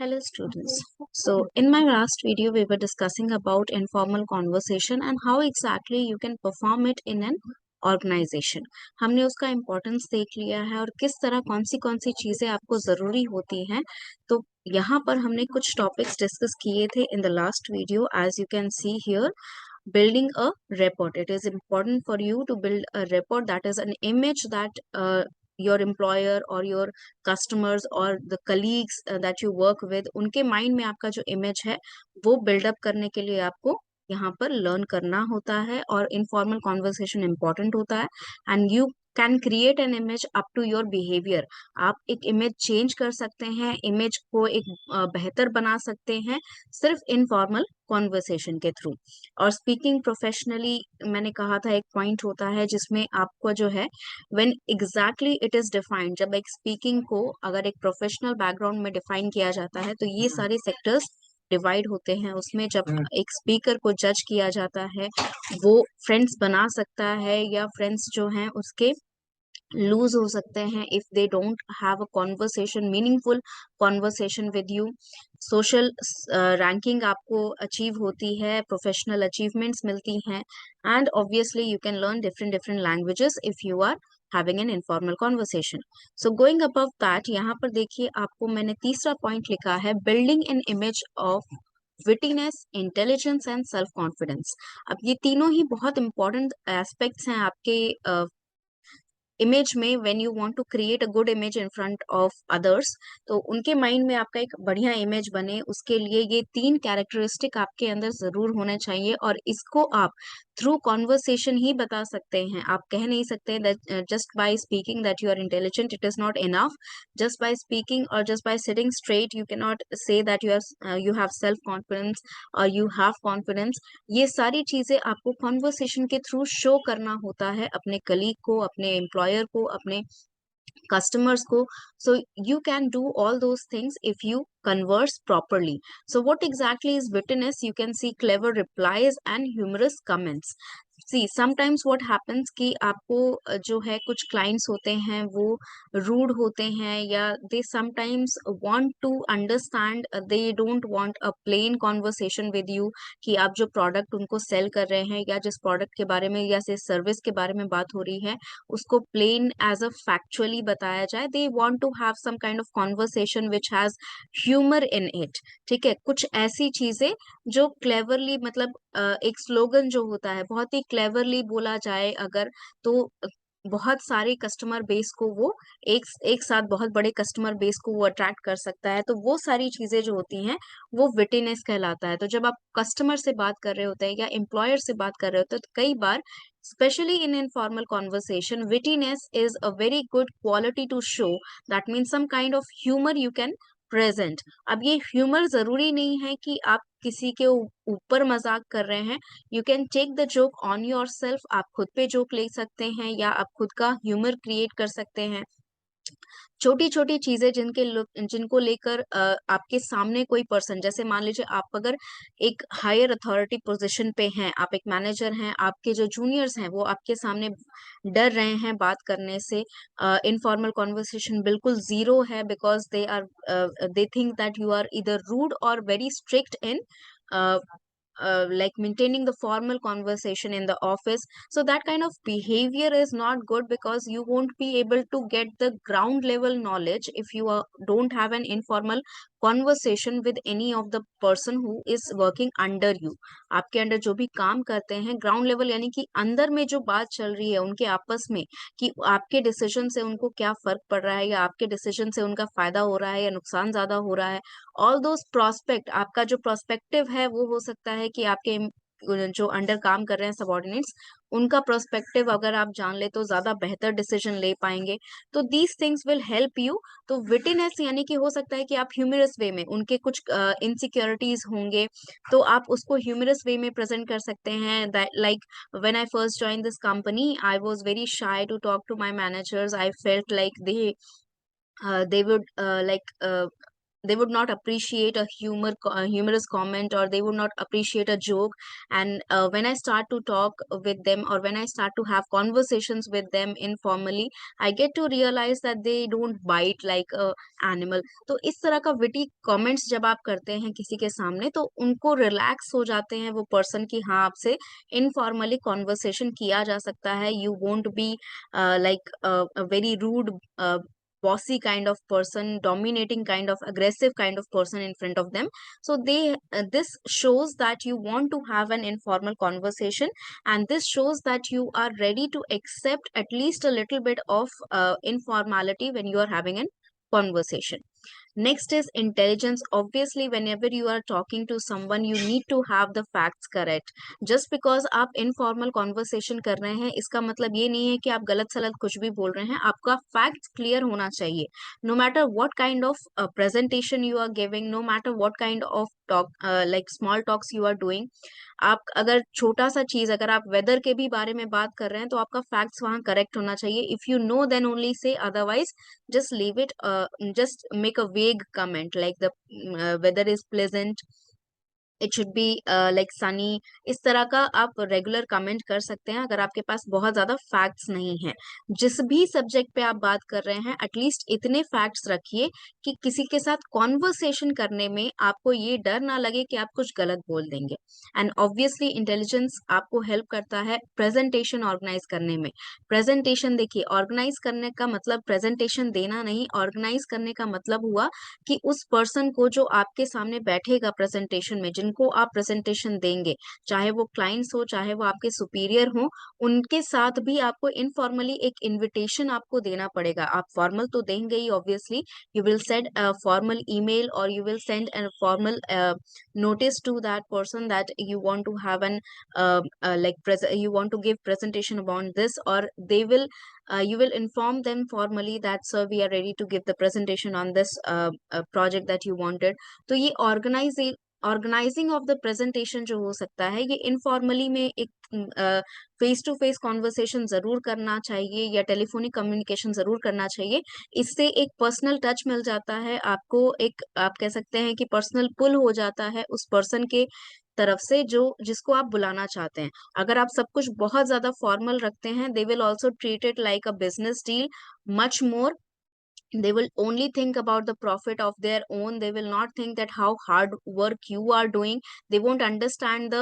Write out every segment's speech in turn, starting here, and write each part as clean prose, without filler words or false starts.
Hello students. So in my last video we were discussing about informal conversation and how exactly you can perform it in an organization. हमने उसका importance देख लिया है और किस तरह कौन सी चीज़ें आपको ज़रूरी होती हैं. तो यहाँ पर हमने कुछ टॉपिक्स डिस्कस किए थे in the last video. As you can see here, building a report. It is important for you to build a report, that is an image that your employer or your customers or the colleagues that you work with, उनके mind में आपका जो image है वो buildup करने के लिए आपको यहाँ पर लर्न करना होता है और इनफॉर्मल कॉन्वर्सेशन इम्पॉर्टेंट होता है. And you can create an image up to your behaviour. आप एक इमेज चेंज कर सकते हैं, इमेज को एक बेहतर बना सकते हैं सिर्फ इनफॉर्मल कॉन्वर्सेशन के थ्रू. और स्पीकिंग प्रोफेशनली, मैंने कहा था एक पॉइंट होता है जिसमें आपको जो है when exactly it is defined, जब एक स्पीकिंग को अगर एक प्रोफेशनल बैकग्राउंड में डिफाइन किया जाता है तो ये सारे सेक्टर्स डिवाइड होते हैं. उसमें जब एक स्पीकर को जज किया जाता है, वो फ्रेंड्स बना सकता है या फ्रेंड्स जो हैं उसके लूज हो सकते हैं if they don't have a conversation, meaningful conversation with you. Social ranking आपको अचीव होती है, प्रोफेशनल अचीवमेंट्स मिलती हैं, and obviously you can learn different different languages if you are having an informal conversation. So going above that, यहाँ पर देखिए आपको मैंने तीसरा पॉइंट लिखा है, building an image of wittiness, intelligence and self confidence. अब ये तीनों ही बहुत इंपॉर्टेंट एस्पेक्ट्स हैं आपके इमेज में. When you want to create a good image in front of others, तो उनके माइंड में आपका एक बढ़िया इमेज बने, उसके लिए ये तीन कैरेक्टरिस्टिक आपके अंदर जरूर होने चाहिए. और इसको आप थ्रू कॉन्वर्सेशन ही बता सकते हैं. आप कह नहीं सकते that just by speaking that you are intelligent, it is not enough. Just by speaking और just by sitting straight you can not say that you have self confidence और यू हैव कॉन्फिडेंस. ये सारी चीजें आपको conversation के through show करना होता है अपने कलीग को, अपने एम्प्लॉयर को, अपने customers को. So you can do all those things if you converse properly. So what exactly is wittiness? You can see clever replies and humorous comments. See, sometimes what happens कि आपको जो है कुछ clients होते हैं वो rude होते हैं, या they sometimes want to understand, they don't want a plain conversation with you कि आप जो product उनको sell कर रहे हैं या जिस product के बारे में या जिस service के बारे में बात हो रही है उसको प्लेन एज अ फैक्चुअली बताया जाए. They want to have some kind of conversation which has humour in it. ठीक है, कुछ ऐसी चीजें जो क्लेवरली, मतलब एक स्लोगन जो होता है बहुत ही क्लेवरली बोला जाए अगर, तो बहुत सारे कस्टमर बेस को वो एक एक साथ बहुत बड़े कस्टमर बेस को वो अट्रैक्ट कर सकता है. तो वो सारी चीजें जो होती हैं वो विटिनेस कहलाता है. तो जब आप कस्टमर से बात कर रहे होते हैं या एम्प्लॉयर से बात कर रहे होते हैं तो कई बार, especially in informal conversation, wittiness is a very good quality to show. That means some kind of humor you can present. अब ये ह्यूमर जरूरी नहीं है कि आप किसी के ऊपर मजाक कर रहे हैं. You can take the joke on your self. आप खुद पे जोक ले सकते हैं या आप खुद का ह्यूमर क्रिएट कर सकते हैं. छोटी छोटी चीजें जिनको लेकर आपके सामने कोई पर्सन, जैसे मान लीजिए आप अगर एक हायर अथॉरिटी पोजीशन पे हैं, आप एक मैनेजर हैं, आपके जो जूनियर्स हैं वो आपके सामने डर रहे हैं बात करने से. इनफॉर्मल कॉन्वर्सेशन बिल्कुल जीरो है because they think that you are इधर रूड और very strict in like maintaining the formal conversation in the office. So that kind of behavior is not good because you won't be able to get the ground level knowledge if you don't have an informal conversation with any of the person who is working under you. आपके under जो भी काम करते हैं ground level, यानी कि अंदर में जो बात चल रही है उनके आपस में, कि आपके डिसीजन से उनको क्या फर्क पड़ रहा है या आपके डिसीजन से उनका फायदा हो रहा है या नुकसान ज्यादा हो रहा है. ऑल दोज प्रोस्पेक्ट, आपका जो प्रोस्पेक्टिव है वो हो सकता है कि आपके जो अंडर काम कर रहे हैं सबॉर्डिनेट्स, उनका प्रोस्पेक्टिव अगर आप जान ले तो ज्यादा बेहतर डिसीजन ले पाएंगे. तो these things will help you. तो विटिनेस यानी कि हो सकता है कि आप ह्यूमरस वे में, उनके कुछ इनसिक्योरिटीज होंगे तो आप उसको ह्यूमरस वे में प्रेजेंट कर सकते हैं. Like when I first join this company I was very shy to talk to my managers. I felt like they would like they would not appreciate a humorous comment, or they would not appreciate a joke. And when I start to talk with them, or when I start to have conversations with them informally, I get to realize that they don't bite like a animal. तो इस तरह का witty comments जब आप करते हैं किसी के सामने, तो उनको रिलैक्स हो जाते हैं वो पर्सन की, हाँ आपसे इनफॉर्मली कॉन्वर्सेशन किया जा सकता है. You won't be like a very rude, bossy kind of person, dominating kind of, aggressive kind of person in front of them. So they this shows that you want to have an informal conversation, and this shows that you are ready to accept at least a little bit of informality when you are having a conversation. Next is intelligence. Obviously, whenever you are talking to someone, you need to have the facts correct. Just because आप informal conversation कर रहे हैं, इसका मतलब ये नहीं है कि आप गलत सलत कुछ भी बोल रहे हैं. आपका facts clear होना चाहिए. No matter what kind of presentation you are giving, no matter what kind of talk, like small talks you are doing, आप अगर छोटा सा चीज, अगर आप वेदर के भी बारे में बात कर रहे हैं, तो आपका फैक्ट्स वहां करेक्ट होना चाहिए. If you know then only say, otherwise just leave it, just make a vague comment like the weather is pleasant, it should be like Sunny. इस तरह का आप रेगुलर कमेंट कर सकते हैं अगर आपके पास बहुत ज्यादा फैक्ट्स नहीं है. जिस भी सब्जेक्ट पे आप बात कर रहे हैं, एटलीस्ट इतने फैक्ट्स रखिए कि किसी के साथ कॉन्वर्सेशन करने में आपको ये डर ना लगे कि आप कुछ गलत बोल देंगे. एंड ऑब्वियसली इंटेलिजेंस आपको हेल्प करता है प्रेजेंटेशन ऑर्गेनाइज करने में. प्रेजेंटेशन देखिए, ऑर्गेनाइज करने का मतलब प्रेजेंटेशन देना नहीं, ऑर्गेनाइज करने का मतलब हुआ कि उस पर्सन को जो आपके सामने बैठेगा प्रेजेंटेशन में, जिनको आप प्रेजेंटेशन देंगे, चाहे वो क्लाइंट्स हो, चाहे वो आपके सुपीरियर हो, उनके साथ भी आपको इनफॉर्मली एक इनविटेशन आपको देना पड़ेगा. आप फॉर्मल तो देंगे ही obviously. You will send a formal email, और you will send a formal notice to that person that you want to have an you want to give presentation about this, or they will you will inform them formally that sir, we are ready to give the presentation on this project that you wanted. तो ये organising of the presentation जो हो सकता है, ये informally में एक face to face conversation जरूर करना चाहिए, या टेलीफोनिक कम्युनिकेशन जरूर करना चाहिए. इससे एक पर्सनल टच मिल जाता है आपको, एक आप कह सकते हैं कि पर्सनल पुल हो जाता है उस पर्सन के तरफ से जो जिसको आप बुलाना चाहते हैं. अगर आप सब कुछ बहुत ज्यादा फॉर्मल रखते हैं, they will also treat it like a business deal much more. They will only think about the profit of their own. They will not think that how hard work you are doing. They won't understand the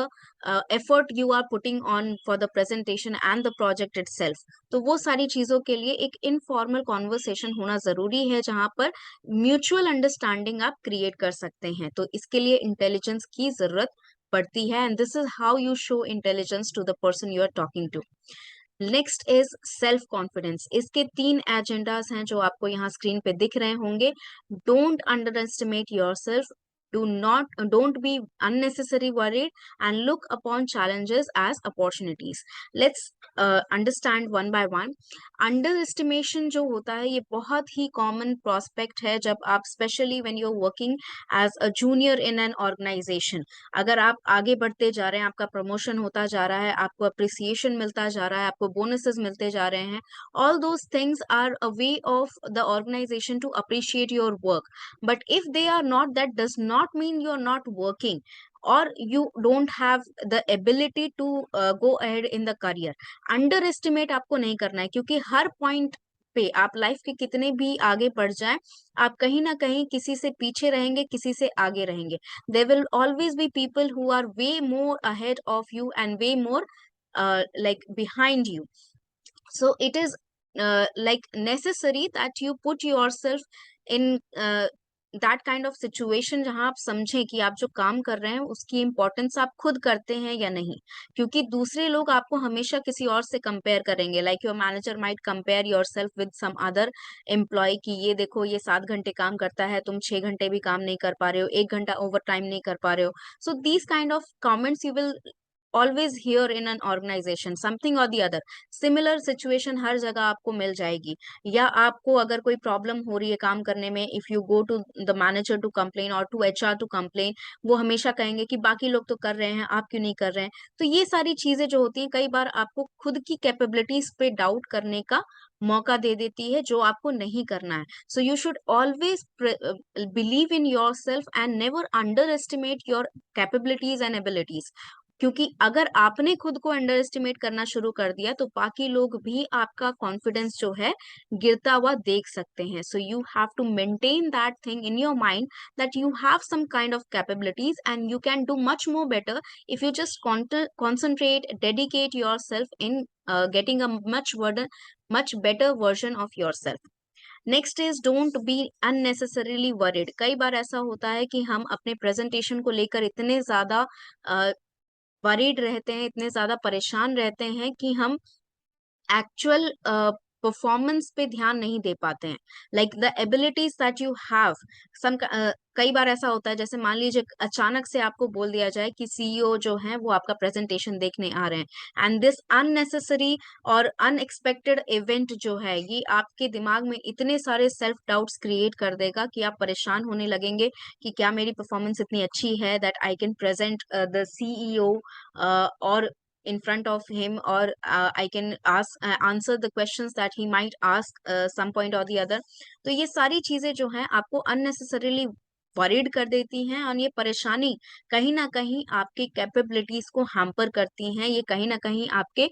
effort you are putting on for the presentation and the project itself. तो वो सारी चीजों के लिए एक informal conversation होना जरूरी है, जहां पर म्यूचुअल अंडरस्टैंडिंग आप क्रिएट कर सकते हैं. तो इसके लिए इंटेलिजेंस की जरूरत पड़ती है, and this is how you show intelligence to the person you are talking to. Next is self confidence. इसके 3 एजेंडास हैं जो आपको यहाँ स्क्रीन पे दिख रहे होंगे. Don't under estimate your self. Don't be unnecessary worried, and look upon challenges as opportunities. Let's understand one by one. Underestimation जो होता है, ये बहुत ही common prospect है जब आप, especially when you're working as a junior in an organization. अगर आप आगे बढ़ते जा रहे हैं, आपका प्रमोशन होता जा रहा है, आपको अप्रिसिएशन मिलता जा रहा है, आपको बोनसेस मिलते जा रहे हैं, all those things are a way of the organization to appreciate your work. But if they are not, that does not mean you are not working, or you don't have the ability to go ahead in the career. Under estimate आपको नहीं करना है, क्योंकि हर point पे आप life के कितने भी आगे बढ़ जाएं, आप कहीं ना कहीं किसी से पीछे रहेंगे, किसी से आगे रहेंगे. There will always be people who are way more ahead of you and way more like behind you. So it is like necessary that you put yourself in that kind of situation, जहां आप समझें कि आप जो काम कर रहे हैं उसकी इम्पोर्टेंस आप खुद करते हैं या नहीं. क्योंकि दूसरे लोग आपको हमेशा किसी और से कंपेयर करेंगे. Like your manager might compare your self with some other employee, कि ये देखो ये 7 घंटे काम करता है, तुम 6 घंटे भी काम नहीं कर पा रहे हो, 1 घंटा ओवर टाइम नहीं कर पा रहे हो. So these kind of comments you will always hear in an organisation. Something और दी अदर सिमिलर सिचुएशन हर जगह आपको मिल जाएगी. या आपको अगर कोई प्रॉब्लम हो रही है काम करने में, if you go to the manager to complain और टू एचआर टू कंप्लेन, वो हमेशा कहेंगे कि बाकी लोग तो कर रहे हैं, आप क्यों नहीं कर रहे हैं. तो ये सारी चीजें जो होती हैं, कई बार आपको खुद की कैपेबिलिटीज पे डाउट करने का मौका दे देती है जो आपको नहीं करना है। So you should always believe in your self and never under estimate your capabilities and abilities, क्योंकि अगर आपने खुद को अंडर एस्टिमेट करना शुरू कर दिया तो बाकी लोग भी आपका कॉन्फिडेंस जो है गिरता हुआ देख सकते हैं। So you have to maintain that thing in your mind that you have some kind of capabilities and you can do much more better if you just concentrate, dedicate yourself in getting a much better version of yourself. Next is don't be unnecessarily worried. कई बार ऐसा होता है कि हम अपने presentation को लेकर इतने ज्यादा वरीड रहते हैं, इतने ज्यादा परेशान रहते हैं कि हम एक्चुअल परफॉर्मेंस पे ध्यान नहीं दे पाते हैं। Like the abilities that you have some, कई बार ऐसा होता है जैसे मान लीजिए अचानक से आपको बोल दिया जाए कि सीईओ जो है वो आपका प्रेजेंटेशन देखने आ रहे हैं, एंड दिस अननेसेसरी और अनएक्सपेक्टेड इवेंट जो है ये आपके दिमाग में इतने सारे सेल्फ डाउट्स क्रिएट कर देगा कि आप परेशान होने लगेंगे कि क्या मेरी परफॉर्मेंस इतनी अच्छी है that I can present the CEO और in front of him, or I can ask answer the questions that he might ask some point or the other. तो ये सारी चीजें जो हैं आपको unnecessarily वरीड कर देती हैं और ये परेशानी कहीं ना कहीं आपकी कैपेबिलिटीज को हैम्पर करती हैं, ये कहीं ना कहीं आपके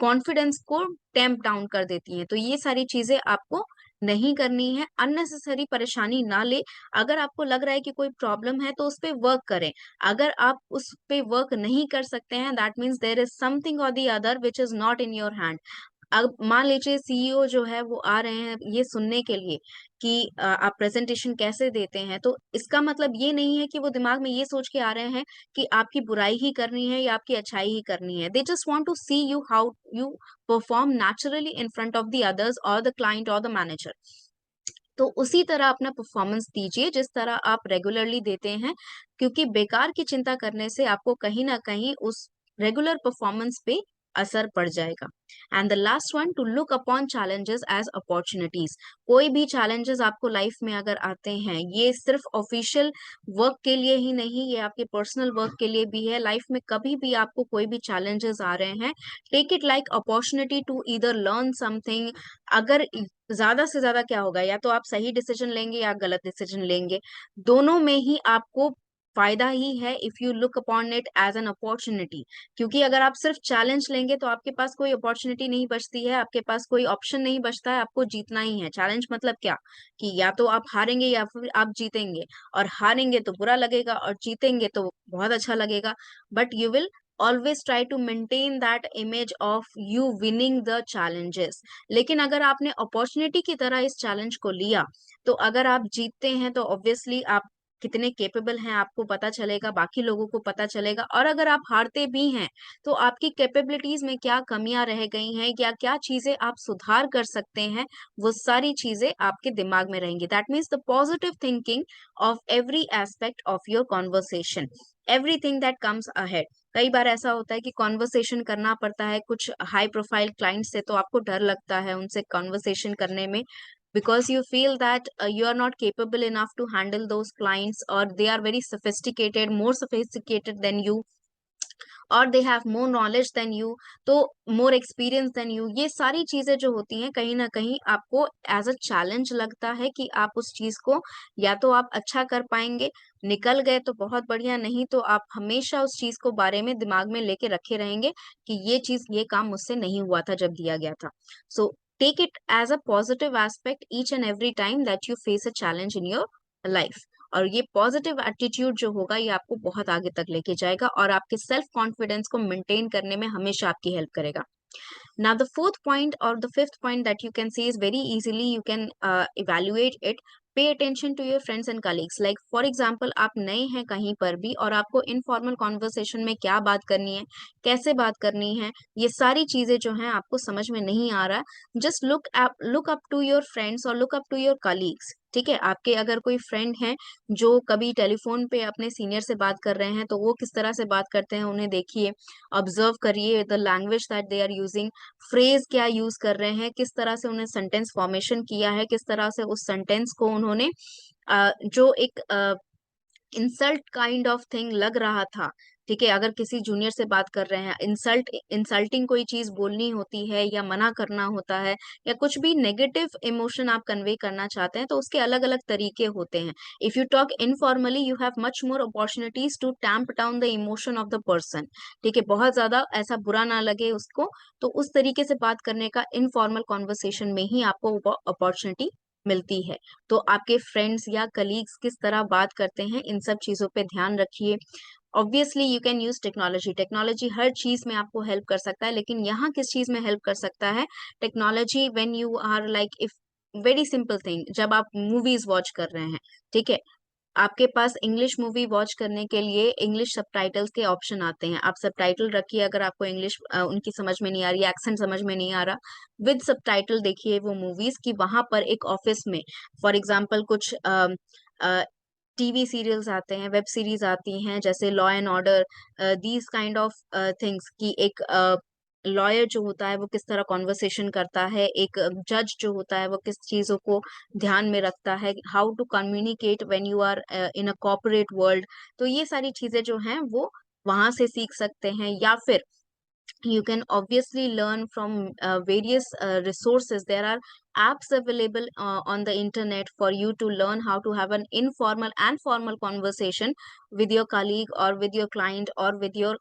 कॉन्फिडेंस को टेम्प डाउन कर देती हैं। तो ये सारी चीजें आपको नहीं करनी है, अननेसेसरी परेशानी ना ले। अगर आपको लग रहा है कि कोई प्रॉब्लम है तो उस पर वर्क करें। अगर आप उस पे वर्क नहीं कर सकते हैं that means there is something और the other which is not in your hand. अब मान लीजिए सीईओ जो है वो आ रहे हैं ये सुनने के लिए कि आप प्रेजेंटेशन कैसे देते हैं, तो इसका मतलब ये नहीं है कि वो दिमाग में ये सोच के आ रहे हैं कि आपकी बुराई ही करनी है या आपकी अच्छाई ही करनी है। They just want to see you how you perform naturally in front of the others और द क्लाइंट और द मैनेजर। तो उसी तरह अपना परफॉर्मेंस दीजिए जिस तरह आप रेगुलरली देते हैं, क्योंकि बेकार की चिंता करने से आपको कहीं ना कहीं उस रेगुलर परफॉर्मेंस पे असर पड़ जाएगा। And the last one, to look upon challenges as opportunities. कोई भी चैलेंजेस आपको लाइफ में अगर आते हैं, ये सिर्फ ऑफिशियल वर्क के लिए ही नहीं, ये आपके पर्सनल वर्क के लिए भी है। लाइफ में कभी भी आपको कोई भी चैलेंजेस आ रहे हैं, take it like opportunity to either learn something. अगर ज्यादा से ज्यादा क्या होगा, या तो आप सही डिसीजन लेंगे या गलत डिसीजन लेंगे, दोनों में ही आपको फायदा ही है if you look upon it as an opportunity. क्योंकि अगर आप सिर्फ चैलेंज लेंगे तो आपके पास कोई अपॉर्चुनिटी नहीं बचती है, आपके पास कोई ऑप्शन नहीं बचता है, आपको जीतना ही है। चैलेंज मतलब क्या कि या तो आप हारेंगे या फिर आप जीतेंगे, और हारेंगे तो बुरा लगेगा और जीतेंगे तो बहुत अच्छा लगेगा, but you will always try to maintain that image of you winning the challenges। लेकिन अगर आपने अपॉर्चुनिटी की तरह इस चैलेंज को लिया, तो अगर आप जीतते हैं तो ऑब्वियसली आप कितने केपेबल हैं आपको पता चलेगा, बाकी लोगों को पता चलेगा। और अगर आप हारते भी हैं तो आपकी कैपेबिलिटीज में क्या कमियां रह गई हैं या क्या चीजें आप सुधार कर सकते हैं, वो सारी चीजें आपके दिमाग में रहेंगी। That means the positive thinking of every aspect of your conversation, everything that comes ahead. कई बार ऐसा होता है कि कॉन्वर्सेशन करना पड़ता है कुछ हाई प्रोफाइल क्लाइंट से, तो आपको डर लगता है उनसे कॉन्वर्सेशन करने में, because you feel that you are not capable enough to handle those clients, or they are very sophisticated, more sophisticated than you, और they have more knowledge than you, तो मोर एक्सपीरियंस देन यू। ये सारी चीजें जो होती हैं कहीं ना कहीं आपको एज अ चैलेंज लगता है कि आप उस चीज को या तो आप अच्छा कर पाएंगे, निकल गए तो बहुत बढ़िया, नहीं तो आप हमेशा उस चीज को बारे में दिमाग में लेके रखे रहेंगे कि ये चीज ये काम मुझसे नहीं हुआ था जब दिया गया था। So take it as a positive aspect each and every time that you face a challenge in your life. और ये पॉजिटिव एटीट्यूड जो होगा ये आपको बहुत आगे तक लेके जाएगा और आपके सेल्फ कॉन्फिडेंस को मेंटेन करने में हमेशा आपकी हेल्प करेगा। Now, the fourth point or the fifth point that you can see is very easily you can evaluate it. Pay attention to your friends and colleagues. Like for example, आप नए हैं कहीं पर भी और आपको इनफॉर्मल कॉन्वर्सेशन में क्या बात करनी है, कैसे बात करनी है, ये सारी चीजें जो हैं आपको समझ में नहीं आ रहा, just look up to your friends और look up to your colleagues. ठीक है, आपके अगर कोई फ्रेंड हैं जो कभी टेलीफोन पे अपने सीनियर से बात कर रहे हैं तो वो किस तरह से बात करते हैं उन्हें देखिए, ऑब्जर्व करिए the language that they are using, phrase क्या यूज कर रहे हैं, किस तरह से उन्हें सेंटेंस फॉर्मेशन किया है, किस तरह से उस सेंटेंस को उन्होंने जो एक इंसल्ट काइंड ऑफ थिंग लग रहा था ठीक है, अगर किसी जूनियर से बात कर रहे हैं, इंसल्टिंग कोई चीज बोलनी होती है या मना करना होता है या कुछ भी नेगेटिव इमोशन आप कन्वे करना चाहते हैं, तो उसके अलग अलग तरीके होते हैं. If you talk informally you have much more opportunities to tamp down the emotion of the person. ठीक है, बहुत ज्यादा ऐसा बुरा ना लगे उसको, तो उस तरीके से बात करने का इनफॉर्मल कॉन्वर्सेशन में ही आपको अपॉर्चुनिटी मिलती है. तो आपके फ्रेंड्स या कलीग्स किस तरह बात करते हैं, इन सब चीजों पे ध्यान रखिए. Obviously you can use technology. Technology हर चीज में आपको हेल्प कर सकता है, लेकिन यहाँ किस चीज में हेल्प कर सकता है technology? When you are like, if very simple thing, जब आप मूवीज वॉच कर रहे हैं, ठीक है, आपके पास इंग्लिश मूवी वॉच करने के लिए इंग्लिश सबटाइटल्स के ऑप्शन आते हैं. आप सबटाइटल रखिए, अगर आपको इंग्लिश उनकी समझ में नहीं आ रही, एक्सेंट समझ में नहीं आ रहा, विद सबटाइटल देखिए वो मूवीज की. वहां पर एक ऑफिस में फॉर एग्जांपल कुछ टीवी सीरियल्स आते हैं, वेब सीरीज आती हैं, जैसे law and order, these kind of things की एक लॉयर जो होता है वो किस तरह कॉन्वर्सेशन करता है, एक जज जो होता है वो किस चीजों को ध्यान में रखता है, how to communicate when you are in a corporate world. तो ये सारी चीजें जो हैं वो वहां से सीख सकते हैं. या फिर you can obviously learn from various resources. There are apps available on the internet for you to learn how to have an informal and formal conversation with your colleague or with your client or with your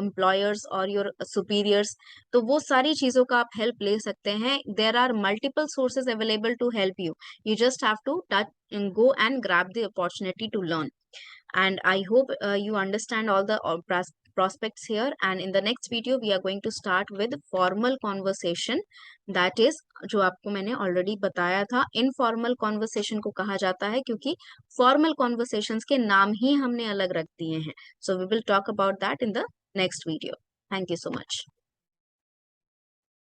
employers or your superiors. तो वो सारी चीजों का आप help ले सकते हैं. There are multiple sources available to help you. You just have to touch and go and grab the opportunity to learn. And I hope you understand all the prospects here. And in the next video we are going to start with formal conversation. That is, जो आपको मैंने already बताया था, informal conversation को कहा जाता है क्योंकि फॉर्मल कॉन्वर्सेशंस के नाम ही हमने अलग रख दिए हैं. So we will talk about that in the next video. Thank you so much.